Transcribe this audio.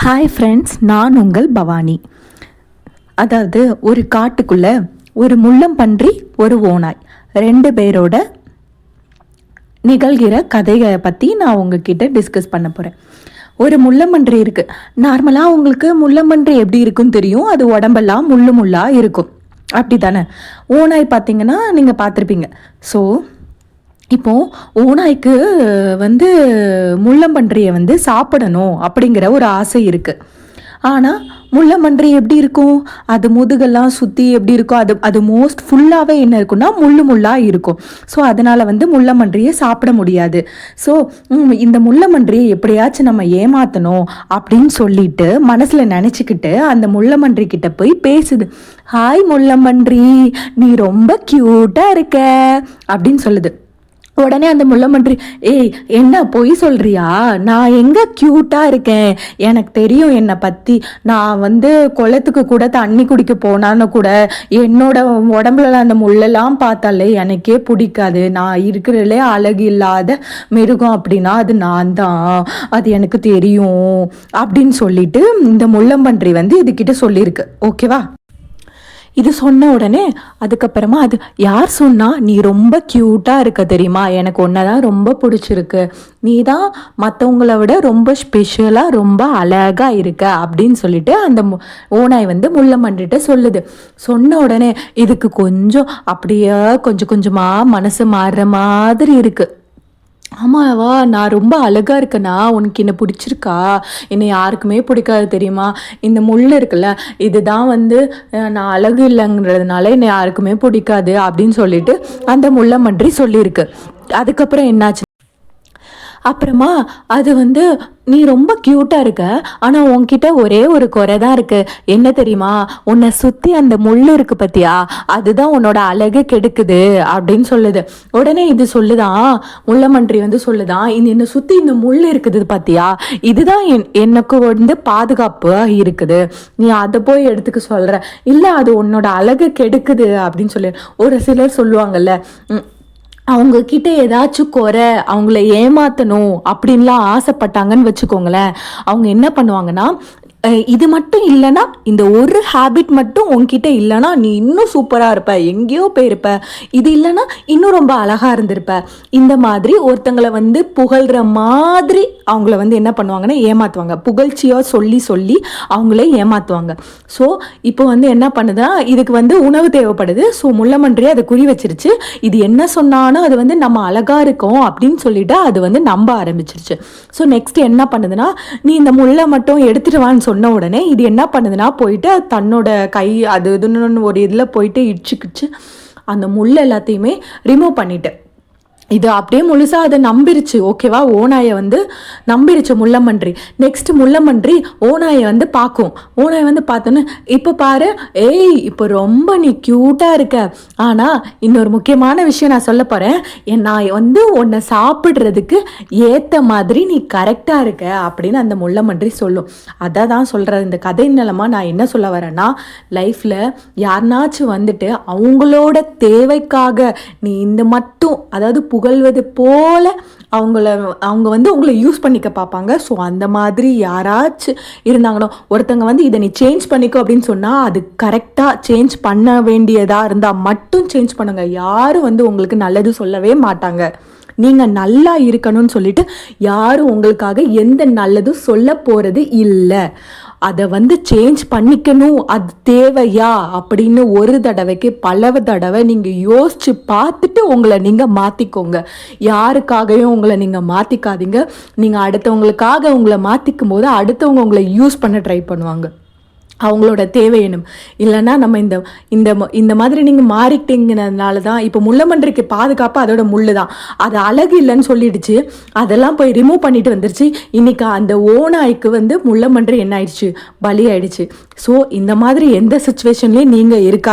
Hi friends, நான் உங்கள் பவானி. அதாவது ஒரு காட்டுக்குள்ளே ஒரு முள்ளம்பன்றி, ஒரு ஓநாய், 2 பேரோட நிகழ்கிற கதையை பற்றி நான் உங்ககிட்ட டிஸ்கஸ் பண்ண போகிறேன். ஒரு முள்ளம்பன்றி இருக்குது. நார்மலாக உங்களுக்கு முள்ளம்பன்றி எப்படி இருக்குன்னு தெரியும். அது உடம்பெல்லாம் முள்ளாக இருக்கும், அப்படி தானே? ஓநாய் பார்த்தீங்கன்னா நீங்கள் பார்த்துருப்பீங்க. ஸோ இப்போது ஓநாய்க்கு முள்ளம்பன்றியை சாப்பிடணும் அப்படிங்கிற ஒரு ஆசை இருக்குது. ஆனால் முள்ளம்பன்றி எப்படி இருக்கும்? அது முதுகெல்லாம் சுற்றி எப்படி இருக்கும்? அது மோஸ்ட் ஃபுல்லாகவே என்ன இருக்குன்னா முள்ளாக இருக்கும். ஸோ அதனால் முள்ளம்பன்றியை சாப்பிட முடியாது. ஸோ இந்த முள்ளம்பன்றியை எப்படியாச்சும் நம்ம ஏமாற்றணும் அப்படின்னு சொல்லிட்டு மனசில் நினச்சிக்கிட்டு அந்த முள்ளம்பன்றி கிட்ட போய் பேசுது. ஹாய் முள்ளம்பன்றி, நீ ரொம்ப க்யூட்டாக இருக்க அப்படின்னு சொல்லுது. உடனே அந்த முள்ளம்பன்றி, ஏய் என்ன பொய் சொல்றியா? நான் எங்கே க்யூட்டாக இருக்கேன்? எனக்கு தெரியும் என்னை பற்றி. நான் குளத்துக்கு கூட தண்ணி குடிக்க போனான்னு கூட என்னோட உடம்புல அந்த முள்ளெல்லாம் பார்த்தாலே எனக்கே பிடிக்காது. நான் இருக்கிறதுலே அழகு இல்லாத மிருகம் அப்படின்னா அது நான் தான், அது எனக்கு தெரியும் அப்படின்னு சொல்லிட்டு இந்த முள்ளம்பன்றி இதுகிட்ட சொல்லியிருக்கு. ஓகேவா? இது சொன்ன உடனே அதுக்கப்புறமா அது யார் சொன்னா நீ ரொம்ப க்யூட்டாக இருக்க தெரியுமா, எனக்கு ஒன்றை தான் ரொம்ப பிடிச்சிருக்கு, நீ தான் மற்றவங்கள விட ரொம்ப ஸ்பெஷலாக ரொம்ப அழகாக இருக்க அப்படின்னு சொல்லிட்டு அந்த ஓநாய் முள்ளம்பன்றிட்ட சொல்லுது. சொன்ன உடனே இதுக்கு கொஞ்சம் அப்படியே கொஞ்சம் கொஞ்சமாக மனசு மாறுற மாதிரி இருக்குது. ஆமாவா, நான் ரொம்ப அழகாக இருக்கேனா? உனக்கு என்னை பிடிச்சிருக்கா? என்னை யாருக்குமே பிடிக்காது தெரியுமா? இந்த முள் இருக்குல்ல, இதுதான் நான் அழகு இல்லைங்கிறதுனால என்னை யாருக்குமே பிடிக்காது அப்படின்னு சொல்லிட்டு அந்த முள்ளம்பன்றி சொல்லியிருக்கு. அதுக்கப்புறம் என்னாச்சு? அப்புறமா அது நீ ரொம்ப க்யூட்டாக இருக்க, ஆனால் உன்கிட்ட ஒரே ஒரு குறை தான் இருக்குது. என்ன தெரியுமா? உன்னை சுற்றி அந்த முள் இருக்கு பற்றியா, அதுதான் உன்னோட அழகு கெடுக்குது அப்படின்னு சொல்லுது. உடனே இது சொல்லுதான், முள்ளம்பன்றி சொல்லுதான், என்னை சுற்றி இந்த முள் இருக்குது பார்த்தியா, இதுதான் எனக்கு பாதுகாப்பு இருக்குது. நீ அதை போய் எடுத்துக்க சொல்கிற, இல்லை அது உன்னோட அழகு கெடுக்குது அப்படின்னு சொல்லி ஒரு சிலர் சொல்லுவாங்கல்ல. அவங்க கிட்ட ஏதாச்சும் குறை, அவங்கள ஏமாத்தணும் அப்படின்லாம் ஆசைப்பட்டாங்கன்னு வச்சுக்கோங்களேன். அவங்க என்ன பண்ணுவாங்கன்னா, இது மட்டும் இல்லைன்னா, இந்த ஒரு ஹேபிட் மட்டும் உன்கிட்ட இல்லைன்னா நீ இன்னும் சூப்பராக இருப்ப, எங்கேயோ போயிருப்ப, இது இல்லைன்னா இன்னும் ரொம்ப அழகாக இருந்திருப்ப, இந்த மாதிரி ஒருத்தங்களை புகழ்கிற மாதிரி அவங்கள என்ன பண்ணுவாங்கன்னா ஏமாற்றுவாங்க. புகழ்ச்சியாக சொல்லி சொல்லி அவங்களே ஏமாற்றுவாங்க. ஸோ இப்போ என்ன பண்ணுதுன்னா, இதுக்கு உணவு தேவைப்படுது. ஸோ முள்ளம்பன்றி அதை குறி வச்சிருச்சு. இது என்ன சொன்னாலும் அது நம்ம அழகாக இருக்கோம் அப்படின்னு சொல்லிட்டு அது நம்ப ஆரம்பிச்சிருச்சு. ஸோ நெக்ஸ்ட் என்ன பண்ணுதுன்னா, நீ இந்த முள்ளை மட்டும் எடுத்துட்டு வான்னு சொன்ன உடனே இது என்ன பண்ணுதுன்னா, போயிட்டு தன்னோட கை அது இதுன்னு ஒரு இதில் போயிட்டு இடிச்சுக்கிச்சு அந்த முள் எல்லாத்தையுமே ரிமூவ் பண்ணிட்டு இது அப்படியே முழுசாக அதை நம்பிருச்சு. ஓகேவா? ஓநாயை நம்பிருச்சு முள்ளம்பன்றி. நெக்ஸ்ட் முள்ளம்பன்றி ஓநாயை பார்க்கும். ஓநாயை பார்த்தோன்னு, இப்போ பாரு, ஏய் இப்போ ரொம்ப நீ க்யூட்டாக இருக்க, ஆனால் இன்னொரு முக்கியமான விஷயம் நான் சொல்ல போகிறேன். நான் உன்னை சாப்பிட்றதுக்கு ஏற்ற மாதிரி நீ கரெக்டாக இருக்க அப்படின்னு அந்த முள்ளம்பன்றி சொல்லும். அதை தான் சொல்கிறேன். இந்த கதை நிலமாக நான் என்ன சொல்ல வரேன்னா, லைஃப்பில் யாருனாச்சும் அவங்களோட தேவைக்காக நீ இந்த மட்டும், அதாவது புகழ்வது போல அவங்க உங்களை யூஸ் பண்ணிக்க பார்ப்பாங்க. ஸோ அந்த மாதிரி யாராச்சும் இருந்தாங்கன்னா, ஒருத்தங்க இதை நீ சேஞ்ச் பண்ணிக்கோ அப்படின்னு சொன்னால் அது கரெக்டாக சேஞ்ச் பண்ண வேண்டியதாக இருந்தால் மட்டும் சேஞ்ச் பண்ணுங்க. யாரும் உங்களுக்கு நல்லது சொல்லவே மாட்டாங்க. நீங்கள் நல்லா இருக்கணும்னு சொல்லிட்டு யாரும் உங்களுக்காக எந்த நல்லதும் சொல்ல போகிறது இல்லை. அதை சேஞ்ச் பண்ணிக்கணும், அது தேவையா அப்படின்னு ஒரு தடவைக்கு பல தடவை நீங்கள் யோசித்து பார்த்துட்டு உங்களை நீங்கள் மாற்றிக்கோங்க. யாருக்காகவும் உங்களை நீங்கள் மாற்றிக்காதீங்க. நீங்கள் அடுத்தவங்களுக்காக உங்களை மாற்றிக்கும் போது அடுத்தவங்க உங்களை யூஸ் பண்ண ட்ரை பண்ணுவாங்க. அவங்களோட தேவையணும். இல்லைன்னா நம்ம இந்த இந்த இந்த மாதிரி நீங்கள் மாறிட்டீங்கனால தான் இப்போ முள்ளம்பன்றிக்கு பாதுகாப்பு அதோட முள் தான். அது அழகு இல்லைன்னு சொல்லிடுச்சு, அதெல்லாம் போய் ரிமூவ் பண்ணிட்டு வந்துருச்சு. இன்னைக்கு அந்த ஓநாய்க்கு முள்ளம்பன்றி என்ன ஆயிடுச்சு, பலி ஆயிடுச்சு. ஸோ இந்த மாதிரி எந்த சுச்சுவேஷன்லேயும் நீங்கள் இருக்கா